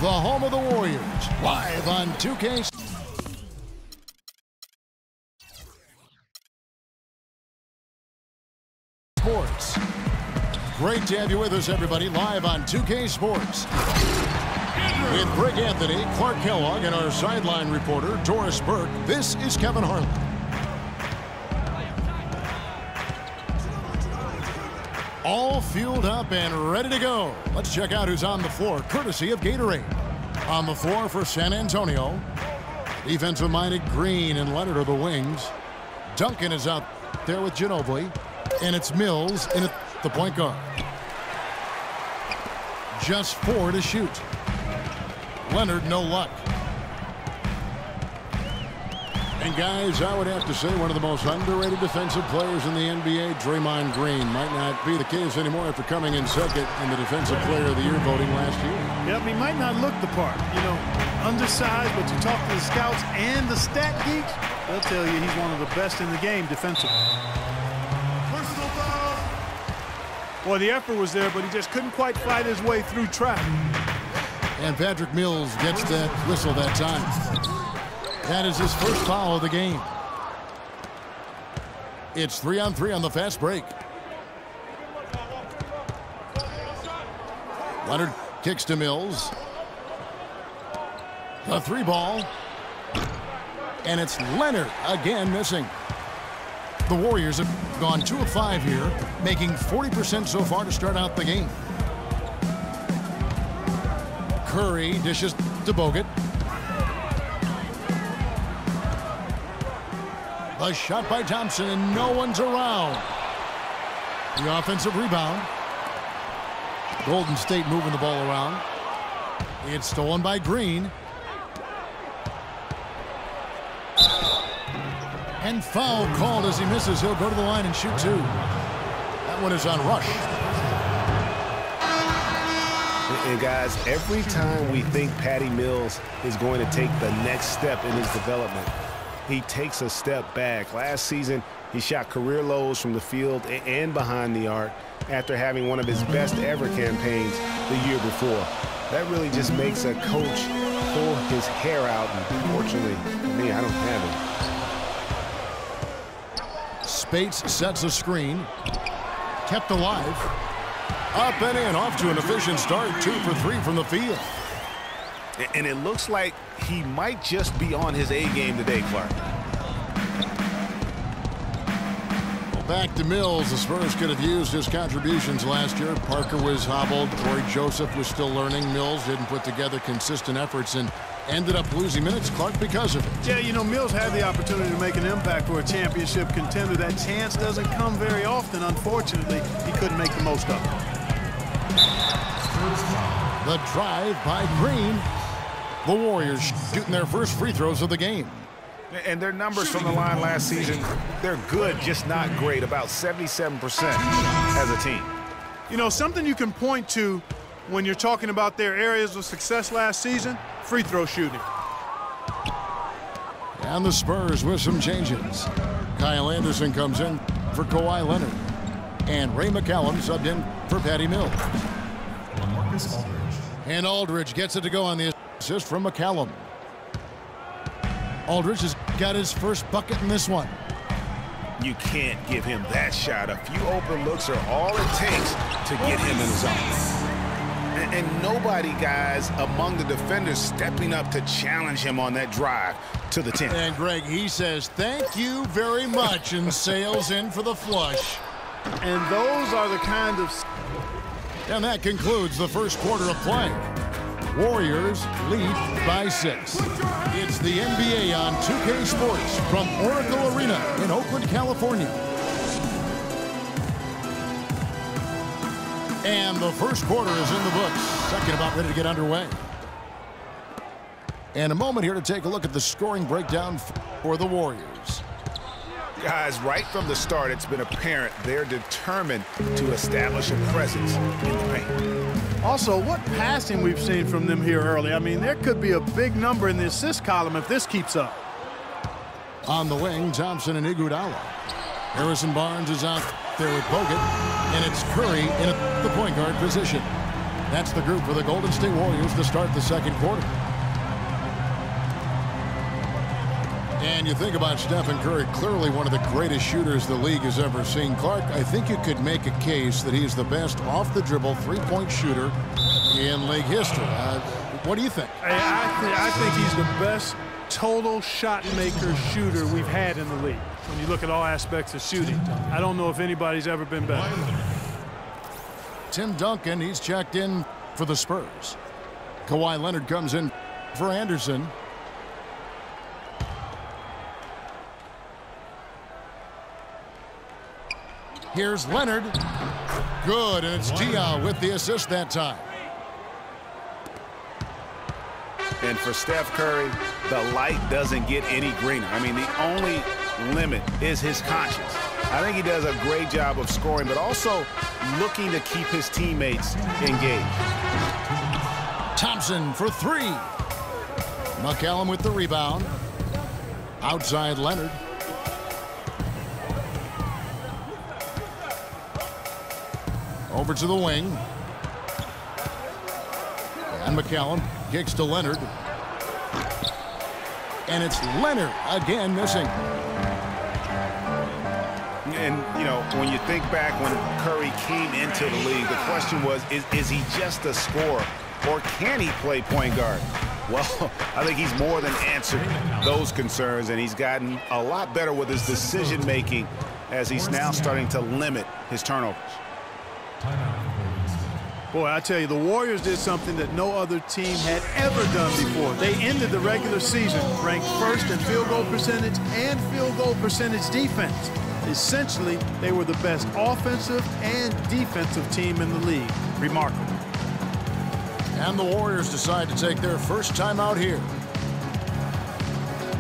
the home of the Warriors, live on 2K Sports. Great to have you with us, everybody, live on 2K Sports. With Greg Anthony, Clark Kellogg, and our sideline reporter, Doris Burke, this is Kevin Harlan. All fueled up and ready to go. Let's check out who's on the floor, courtesy of Gatorade. On the floor for San Antonio, defensive-minded Green and Leonard are the wings. Duncan is out there with Ginobili, and it's Mills in the point guard. Just 4 to shoot. Leonard, no luck. And guys, I would have to say one of the most underrated defensive players in the NBA, Draymond Green. Might not be the case anymore after coming in second in the Defensive Player of the Year voting last year. Yep, he might not look the part. You know, undersized, but you talk to the scouts and the stat geeks, they'll tell you he's one of the best in the game defensively. Personal foul. Boy, the effort was there, but he just couldn't quite fight his way through traffic. And Patrick Mills gets that whistle that time. That is his first foul of the game. It's 3-on-3 on the fast break. Leonard kicks to Mills. The 3 ball. And it's Leonard again missing. The Warriors have gone 2 of 5 here, making 40% so far to start out the game. Curry dishes to Bogut. The shot by Thompson, and no one's around. The offensive rebound. Golden State moving the ball around. It's stolen by Green. And foul called as he misses. He'll go to the line and shoot 2. That one is on Rush. And guys, every time we think Patty Mills is going to take the next step in his development, he takes a step back. Last season, he shot career lows from the field and behind the arc after having one of his best ever campaigns the year before. That really just makes a coach pull his hair out, and fortunately for me, I don't have it. Spates sets a screen. Kept alive. Up and in, off to an efficient start. 2 for 3 from the field. And it looks like he might just be on his A game today, Clark. Well, back to Mills. The Spurs could have used his contributions last year. Parker was hobbled. Corey Joseph was still learning. Mills didn't put together consistent efforts and ended up losing minutes, Clark, because of it. Yeah, you know, Mills had the opportunity to make an impact for a championship contender. That chance doesn't come very often. Unfortunately, he couldn't make the most of it. The drive by Green. The Warriors shooting their first free throws of the game. And their numbers from the line last season, they're good, just not great, about 77% as a team. You know, something you can point to when you're talking about their areas of success last season, free throw shooting. And the Spurs with some changes. Kyle Anderson comes in for Kawhi Leonard. And Ray McCallum subbed in for Patty Mills. And Aldridge gets it to go on the assist from McCallum. Aldridge has got his first bucket in this one. You can't give him that shot. A few open looks are all it takes to get him in the zone. And nobody, guys, among the defenders stepping up to challenge him on that drive to the 10. And Greg, he says, thank you very much, and sails in for the flush. And those are the kind of... And that concludes the first quarter of play. Warriors lead by 6. It's the NBA on 2K Sports from Oracle Arena in Oakland, California. And the first quarter is in the books. Second about ready to get underway. And a moment here to take a look at the scoring breakdown for the Warriors. Guys, right from the start, it's been apparent they're determined to establish a presence in the paint. Also, what passing we've seen from them here early. I mean, there could be a big number in the assist column if this keeps up. On the wing, Thompson and Iguodala. Harrison Barnes is out there with Bogut, and it's Curry in the point guard position. That's the group for the Golden State Warriors to start the second quarter. And you think about Stephen Curry, clearly one of the greatest shooters the league has ever seen. Clark, I think you could make a case that he's the best off-the-dribble three-point shooter in league history. What do you think? I think he's the best total shot maker shooter we've had in the league. When you look at all aspects of shooting, I don't know if anybody's ever been better. Tim Duncan, he's checked in for the Spurs. Kawhi Leonard comes in for Anderson. Here's Leonard. Good, and it's Diaw with the assist that time. And for Steph Curry, the light doesn't get any greener. I mean, the only limit is his conscience. I think he does a great job of scoring, but also looking to keep his teammates engaged. Thompson for three. McCallum with the rebound. Outside Leonard. Over to the wing. And McCallum kicks to Leonard. And it's Leonard again missing. And, you know, when you think back when Curry came into the league, the question was, is he just a scorer or can he play point guard? Well, I think he's more than answered those concerns, and he's gotten a lot better with his decision-making as he's now starting to limit his turnovers. Boy, I tell you, the Warriors did something that no other team had ever done before. They ended the regular season ranked first in field goal percentage and field goal percentage defense. Essentially, they were the best offensive and defensive team in the league. Remarkable. And the Warriors decide to take their first time out here.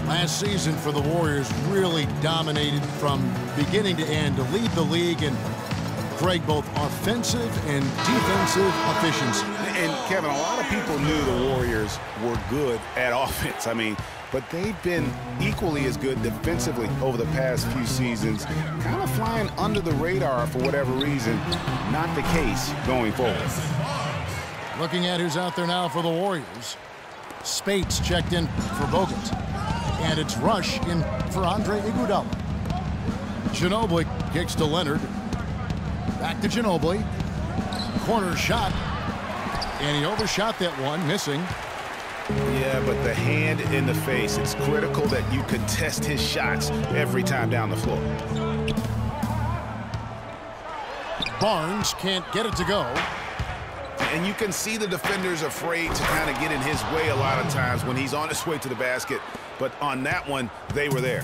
Last season for the Warriors really dominated from beginning to end to lead the league and Greg, both offensive and defensive efficiency. And Kevin, a lot of people knew the Warriors were good at offense. I mean, but they've been equally as good defensively over the past few seasons, kind of flying under the radar for whatever reason. Not the case going forward. Looking at who's out there now for the Warriors. Spates checked in for Bogut. And it's Rush in for Andre Iguodala. Ginobili kicks to Leonard. Back to Ginobili. Corner shot. And he overshot that one, missing. Yeah, but the hand in the face, it's critical that you contest his shots every time down the floor. Barnes can't get it to go. And you can see the defenders afraid to kind of get in his way a lot of times when he's on his way to the basket. But on that one, they were there.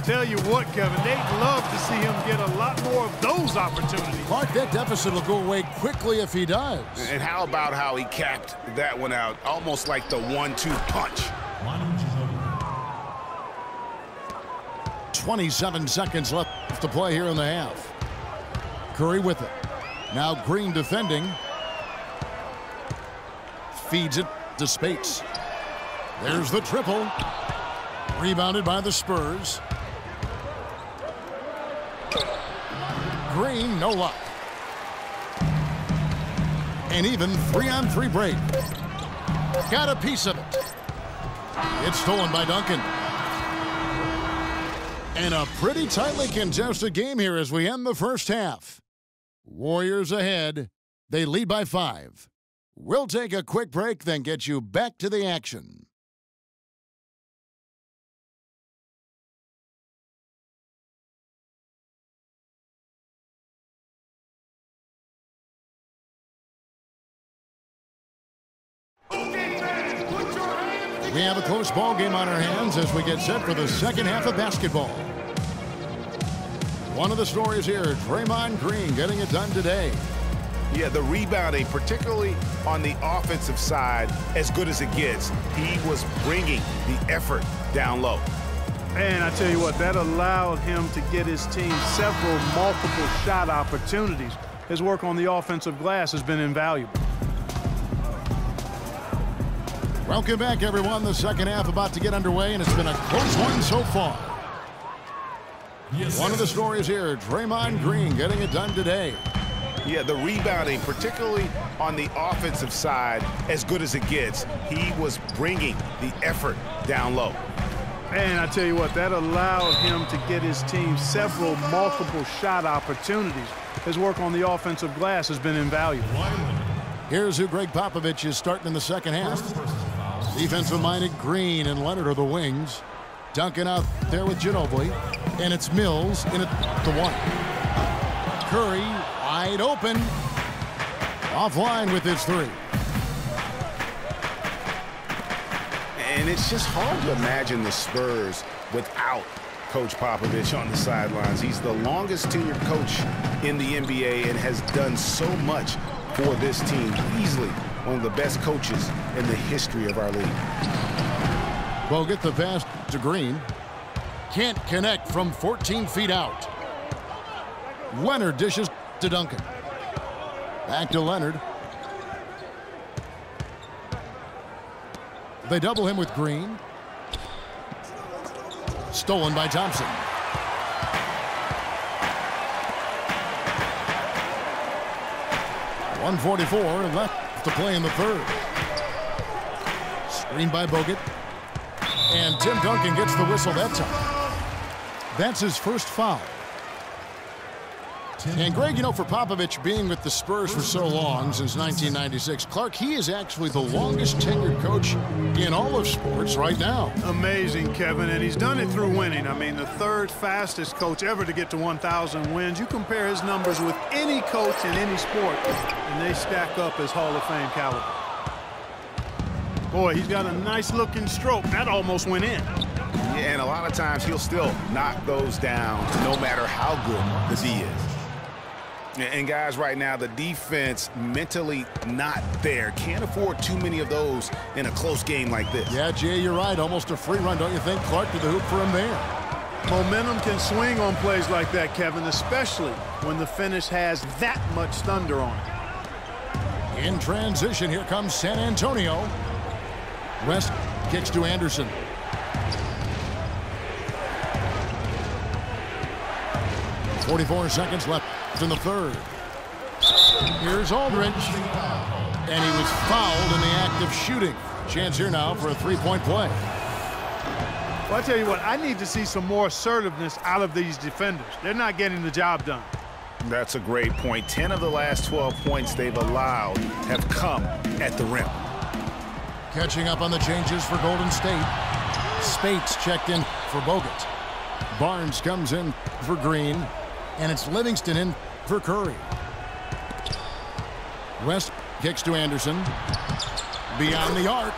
Tell you what, Kevin, they'd love to see him get a lot more of those opportunities. Mark, that deficit will go away quickly if he does. And how about how he capped that one out, almost like the 1-2 punch. 27 seconds left to play here in the half. Curry with it. Now Green defending. Feeds it to Spates. There's the triple. Rebounded by the Spurs. Green, no luck. And even 3-on-3 break. Got a piece of it. It's stolen by Duncan. And a pretty tightly contested game here as we end the first half. Warriors ahead. They lead by 5. We'll take a quick break, then get you back to the action. We have a close ball game on our hands as we get set for the second half of basketball. One of the stories here, Draymond Green getting it done today. Yeah, the rebounding, particularly on the offensive side, as good as it gets. He was bringing the effort down low. And I tell you what, that allowed him to get his team several multiple shot opportunities. His work on the offensive glass has been invaluable. Welcome back, everyone. The second half about to get underway, and it's been a close one so far. One of the stories here, Draymond Green getting it done today. Yeah, the rebounding, particularly on the offensive side, as good as it gets. He was bringing the effort down low. And I tell you what, that allowed him to get his team several multiple shot opportunities. His work on the offensive glass has been invaluable. Here's who Greg Popovich is starting in the second half. Defensive-minded Green and Leonard are the wings. Duncan out there with Ginobili. And it's Mills in at the one. Curry wide open. Offline with his three. And it's just hard to imagine the Spurs without Coach Popovich on the sidelines. He's the longest tenured coach in the NBA and has done so much for this team. Easily one of the best coaches in the history of our league. Bogut the pass to Green. Can't connect from 14 feet out. Leonard dishes to Duncan. Back to Leonard. They double him with Green. Stolen by Thompson. .144 left to play in the third. Screen by Bogut. And Tim Duncan gets the whistle that time. That's his first foul. And Greg, you know, for Popovich being with the Spurs for so long, since 1996, Clark, he is actually the longest tenured coach in all of sports right now. Amazing, Kevin, and he's done it through winning. I mean, the third fastest coach ever to get to 1,000 wins. You compare his numbers with any coach in any sport, and they stack up as Hall of Fame caliber. Boy, he's got a nice-looking stroke. That almost went in. Yeah, and a lot of times he'll still knock those down no matter how good the D is. And guys, right now, the defense mentally not there. Can't afford too many of those in a close game like this. Yeah, Jay, you're right. Almost a free run, don't you think? Clark to the hoop for him there. Momentum can swing on plays like that, Kevin, especially when the finish has that much thunder on it. In transition, here comes San Antonio. West kicks to Anderson. .44 seconds left in the third. Here's Aldridge. And he was fouled in the act of shooting. Chance here now for a three-point play. Well, I tell you what, I need to see some more assertiveness out of these defenders. They're not getting the job done. That's a great point. 10 of the last 12 points they've allowed have come at the rim. Catching up on the changes for Golden State. Spates checked in for Bogut. Barnes comes in for Green. And it's Livingston in for Curry. West kicks to Anderson. Beyond the arc.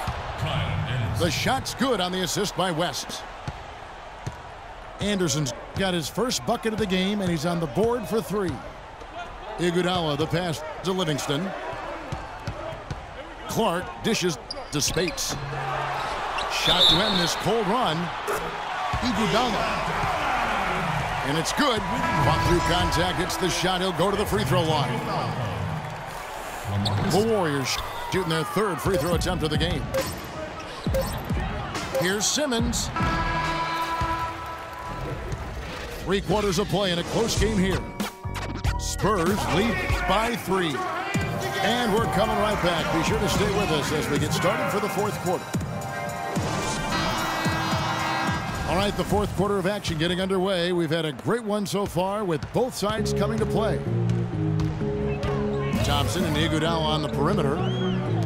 The shot's good on the assist by West. Anderson's got his first bucket of the game, and he's on the board for three. Iguodala the pass to Livingston. Clark dishes to Spates. Shot to end this cold run. Iguodala. And it's good. Fought through contact. It's the shot. He'll go to the free throw line. The Warriors shooting their third free throw attempt of the game. Here's Simmons. 3 quarters of play in a close game here. Spurs lead by 3. And we're coming right back. Be sure to stay with us as we get started for the fourth quarter. All right, the fourth quarter of action getting underway. We've had a great one so far with both sides coming to play. Thompson and Iguodala on the perimeter.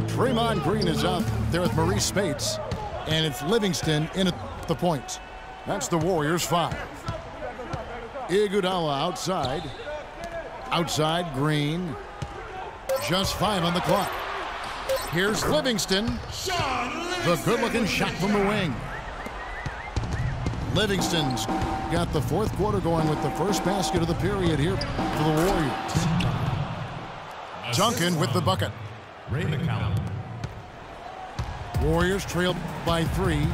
Draymond Green is out there with Maurice Spates. And it's Livingston in at the point. That's the Warriors 5. Iguodala outside. Outside Green. Just 5 on the clock. Here's Livingston. The good-looking shot from the wing. Livingston's got the fourth quarter going with the first basket of the period here for the Warriors. Duncan with the bucket. Warriors trailed by 3.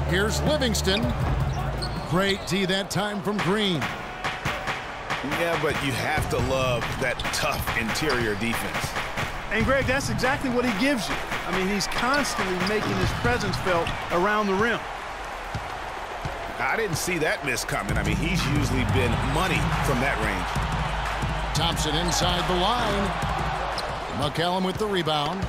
Here's Livingston. Great D that time from Green. Yeah, but you have to love that tough interior defense. And, Greg, that's exactly what he gives you. I mean, he's constantly making his presence felt around the rim. I didn't see that miss coming. I mean, he's usually been money from that range. Thompson inside the line. McCallum with the rebound.